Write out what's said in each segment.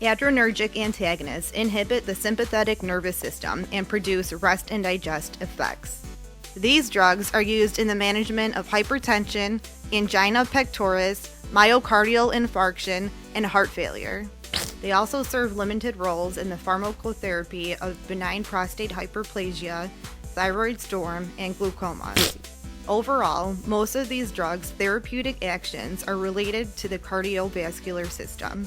Adrenergic antagonists inhibit the sympathetic nervous system and produce rest and digest effects. These drugs are used in the management of hypertension, angina pectoris, myocardial infarction, and heart failure. They also serve limited roles in the pharmacotherapy of benign prostate hyperplasia, thyroid storm, and glaucoma. Overall, most of these drugs' therapeutic actions are related to the cardiovascular system.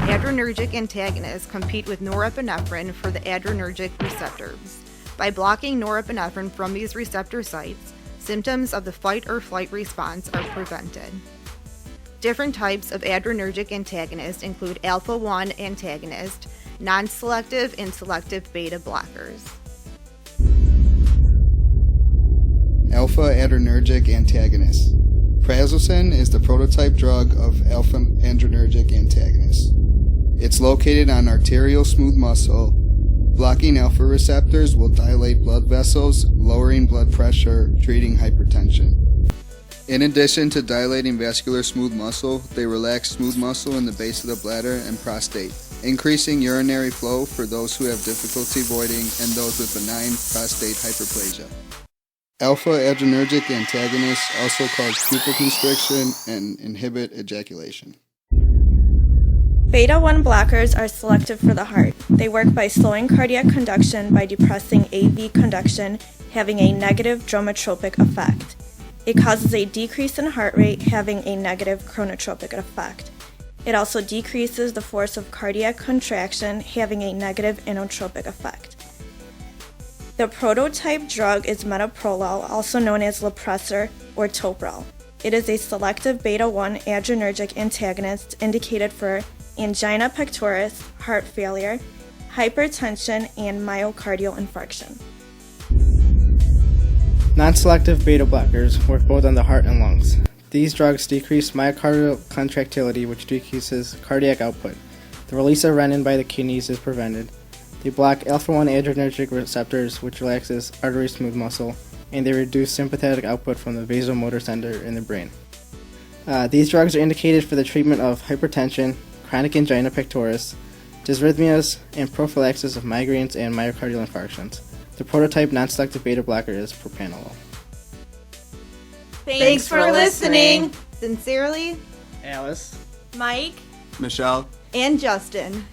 Adrenergic antagonists compete with norepinephrine for the adrenergic receptors. By blocking norepinephrine from these receptor sites, symptoms of the fight or flight response are prevented. Different types of adrenergic antagonists include alpha-1 antagonist, non-selective, and selective beta blockers. Alpha-adrenergic antagonist. Prazosin is the prototype drug of alpha-adrenergic antagonist. It's located on arterial smooth muscle. Blocking alpha receptors will dilate blood vessels, lowering blood pressure, treating hypertension. In addition to dilating vascular smooth muscle, they relax smooth muscle in the base of the bladder and prostate, increasing urinary flow for those who have difficulty voiding and those with benign prostate hyperplasia. Alpha-adrenergic antagonists also cause pupil constriction and inhibit ejaculation. Beta-1 blockers are selective for the heart. They work by slowing cardiac conduction by depressing AV conduction, having a negative dromotropic effect. It causes a decrease in heart rate, having a negative chronotropic effect. It also decreases the force of cardiac contraction, having a negative inotropic effect. The prototype drug is metoprolol, also known as Lopressor or Toprol. It is a selective beta-1 adrenergic antagonist indicated for angina pectoris, heart failure, hypertension, and myocardial infarction. Non-selective beta blockers work both on the heart and lungs. These drugs decrease myocardial contractility, which decreases cardiac output. The release of renin by the kidneys is prevented. They block alpha-1 adrenergic receptors, which relaxes artery smooth muscle, and they reduce sympathetic output from the vasomotor center in the brain. These drugs are indicated for the treatment of hypertension, chronic angina pectoris, dysrhythmias, and prophylaxis of migraines and myocardial infarctions. The prototype non-selective beta blocker is propranolol. Thanks for listening. Sincerely, Alice, Mike, Michelle, and Justin.